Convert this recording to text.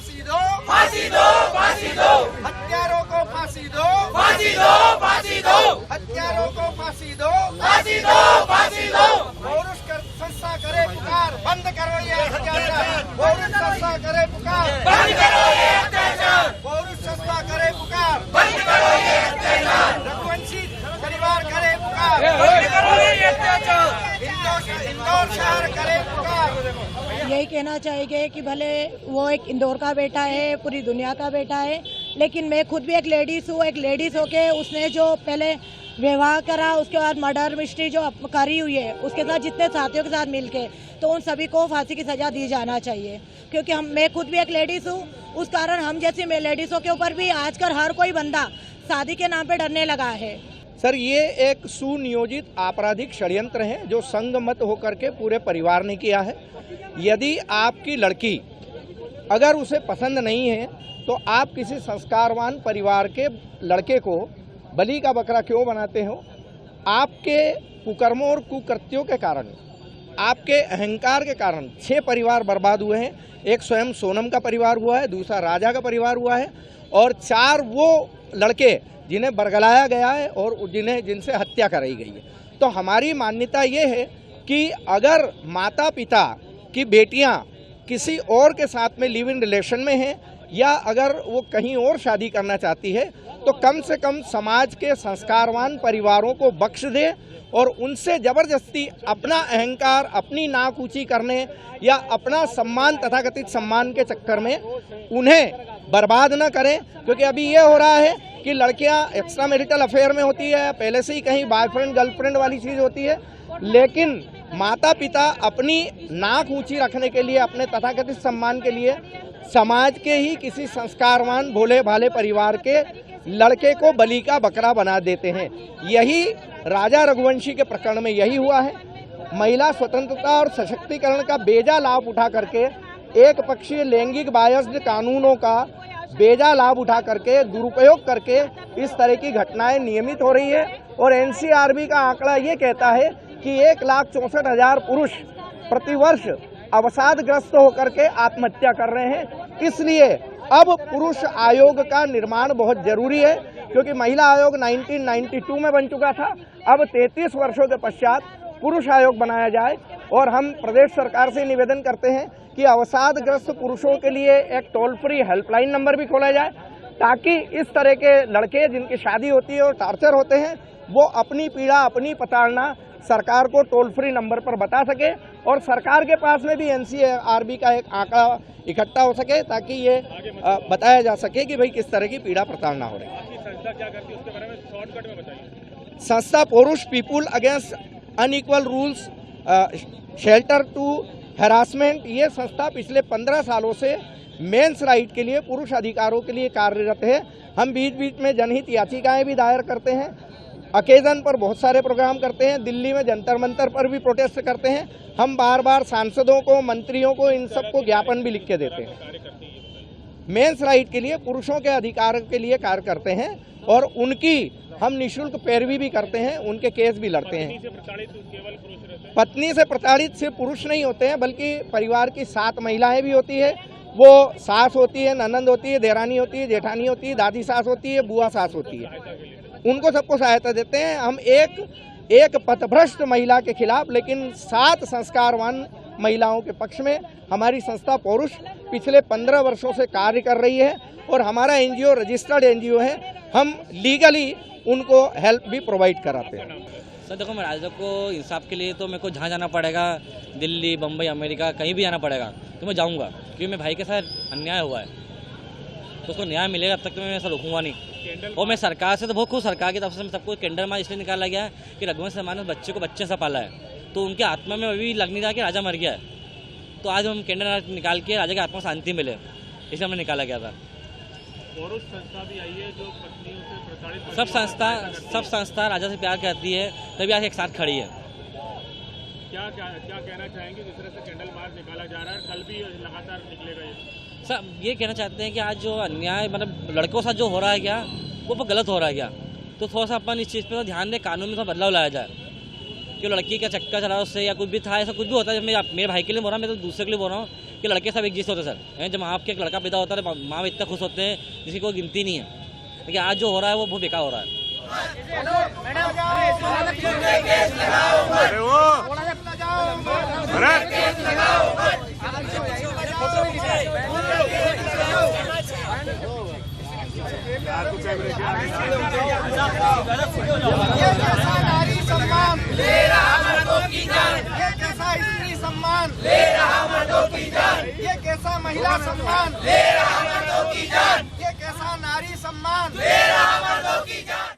फांसी दो, फांसी दो, फांसी दो, हत्यारों को फांसी दो, फांसी दो, फांसी दो, हत्यारों को फांसी दो, फांसी दो, फांसी दो। पौरुष संस्था करे पुकार, बंद करो ये अत्याचार। पौरुष संस्था करे पुकार, बंद करो ये अत्याचार, पौरुष संस्था करे पुकार, बंद करो ये अत्याचार, रघुवंशी परिवार करे पुकार, बंद करो ये अत्याचार, इंदौर शहर करे पुकार। यही कहना चाहिए कि भले वो एक इंदौर का बेटा है, पूरी दुनिया का बेटा है, लेकिन मैं खुद भी एक लेडीज हूँ। एक लेडीज होके उसने जो पहले विवाह करा, उसके बाद मर्डर मिस्ट्री जो करी हुई है, उसके साथ जितने साथियों के साथ मिलके, तो उन सभी को फांसी की सजा दी जाना चाहिए। क्योंकि मैं खुद भी एक लेडीज हूँ, उस कारण हम जैसी लेडीजों के ऊपर भी आजकल हर कोई बंदा शादी के नाम पे डरने लगा है। सर, ये एक सुनियोजित आपराधिक षड्यंत्र है जो संगमत होकर के पूरे परिवार ने किया है। यदि आपकी लड़की अगर उसे पसंद नहीं है तो आप किसी संस्कारवान परिवार के लड़के को बलि का बकरा क्यों बनाते हो? आपके कुकर्मों और कुकृत्यों के कारण, आपके अहंकार के कारण 6 परिवार बर्बाद हुए हैं। एक स्वयं सोनम का परिवार हुआ है, दूसरा राजा का परिवार हुआ है, और 4 वो लड़के जिन्हें बरगलाया गया है और जिनसे हत्या कराई गई है। तो हमारी मान्यता ये है कि अगर माता पिता की बेटियां किसी और के साथ में लिव इन रिलेशन में हैं या अगर वो कहीं और शादी करना चाहती है तो कम से कम समाज के संस्कारवान परिवारों को बख्श दे और उनसे जबरदस्ती अपना अहंकार, अपनी नाक ऊंची करने या अपना सम्मान, तथाकथित सम्मान के चक्कर में उन्हें बर्बाद न करें। क्योंकि अभी ये हो रहा है कि लड़कियां एक्स्ट्रा मैरिटल अफेयर में होती है, पहले से ही कहीं बॉयफ्रेंड गर्लफ्रेंड वाली चीज़ होती है, लेकिन माता पिता अपनी नाक ऊंची रखने के लिए, अपने तथाकथित सम्मान के लिए समाज के ही किसी संस्कारवान भोले भाले परिवार के लड़के को बलि का बकरा बना देते हैं। यही राजा रघुवंशी के प्रकरण में यही हुआ है। महिला स्वतंत्रता और सशक्तिकरण का बेजा लाभ उठा करके, एक पक्षीय लैंगिक बायस्ड कानूनों का बेजा लाभ उठा करके, दुरुपयोग करके इस तरह की घटनाएं नियमित हो रही है। और एनसीआरबी का आंकड़ा ये कहता है कि 1,64,000 पुरुष प्रतिवर्ष अवसादग्रस्त होकर के आत्महत्या कर रहे हैं। इसलिए अब पुरुष आयोग का निर्माण बहुत जरूरी है, क्योंकि महिला आयोग 1992 में बन चुका था। अब 33 वर्षों के पश्चात पुरुष आयोग बनाया जाए और हम प्रदेश सरकार से निवेदन करते हैं कि अवसादग्रस्त पुरुषों के लिए एक टोल फ्री हेल्पलाइन नंबर भी खोला जाए, ताकि इस तरह के लड़के जिनकी शादी होती है और टार्चर होते हैं वो अपनी पीड़ा, अपनी प्रताड़ना सरकार को टोल फ्री नंबर पर बता सके और सरकार के पास में भी एनसीआरबी का एक आंकड़ा इकट्ठा हो सके, ताकि ये बताया जा सके कि भाई किस तरह की पीड़ा प्रताड़ना हो रही है। संस्था क्या करती है उसके बारे में शॉर्टकट में बताइए। संस्था Paurush people against unequal rules shelter to harassment, ये संस्था पिछले 15 सालों से मेंस राइट के लिए, पुरुष अधिकारों के लिए कार्यरत है। हम बीच बीच में जनहित याचिकाएं भी दायर करते हैं, अकेजन पर बहुत सारे प्रोग्राम करते हैं, दिल्ली में जंतर मंतर पर भी प्रोटेस्ट करते हैं। हम बार बार सांसदों को, मंत्रियों को, इन सबको ज्ञापन भी लिख के देते हैं। मेंस राइट के लिए, पुरुषों के अधिकार के लिए कार्य करते हैं और उनकी हम निःशुल्क पैरवी भी करते हैं, उनके केस भी लड़ते हैं। पत्नी से प्रताड़ित सिर्फ पुरुष नहीं होते हैं, बल्कि परिवार की 7 महिलाएं भी होती है। वो सास होती है, ननंद होती है, देरानी होती है, जेठानी होती है, दादी सास होती है, बुआ सास होती है, उनको सबको सहायता देते हैं। हम एक पथभ्रष्ट महिला के खिलाफ, लेकिन 7 संस्कारवान महिलाओं के पक्ष में हमारी संस्था पौरुष पिछले 15 वर्षों से कार्य कर रही है और हमारा एनजीओ रजिस्टर्ड एनजीओ है। हम लीगली उनको हेल्प भी प्रोवाइड कराते हैं। सर देखो, मैं राजा को इंसाफ के लिए तो मेरे को जहाँ जाना पड़ेगा, दिल्ली, बम्बई, अमेरिका, कहीं भी जाना पड़ेगा तो मैं जाऊँगा, क्योंकि मेरे भाई के साथ अन्याय हुआ है तो उसको न्याय मिलेगा, अब तक तो मैं ऐसा रुकूंगा नहीं। और मैं सरकार से तो बहुत खुश, सरकार की तरफ से सबको कैंडल मार्च इसलिए निकाला गया है कि रघुवंश शर्मा ने बच्चे को बच्चे से पाला है, तो उनके आत्मा में अभी लग नहीं रहा कि राजा मर गया है। तो आज हम कैंडल मार्च निकाल के राजा की आत्मा शांति मिले, इसलिए हमें निकाला गया था। पौरुष संस्था भी आई है जो पत्नियों से प्रताड़ित, सब संस्था राजा से प्यार करती है, तभी आज एक साथ खड़ी है। क्या कहना चाहेंगे? जिस तरह से कैंडल मार्च निकाला जा रहा है, कल भी लगातार निकलेगा ये। सर ये कहना चाहते हैं कि आज जो अन्याय, मतलब लड़कों के साथ जो हो रहा है क्या, वो गलत हो रहा है क्या, तो थोड़ा सा अपन इस चीज़ पर ध्यान दें, कानून में थोड़ा बदलाव लाया जाए। कि लड़की का चक्कर चला उससे या कुछ भी था, ऐसा कुछ भी होता है। जब मैं मेरे भाई के लिए बोल रहा हूँ, मैं तो दूसरे के लिए बोल रहा हूँ कि लड़के सब एक जैसे होते सर। जब आपके एक लड़का पैदा होता है माँ इतना खुश होते हैं जिसकी कोई गिनती नहीं है, लेकिन आज जो हो रहा है वो बहुत बेकार हो रहा है। ये कैसा नारी सम्मान ले रहा मर्दों की जान, ये कैसा स्त्री सम्मान ले रहा मर्दों की जान, ये कैसा महिला सम्मान ले रहा मर्दों की जान, ये कैसा नारी सम्मान ले रहा मर्दों की जान।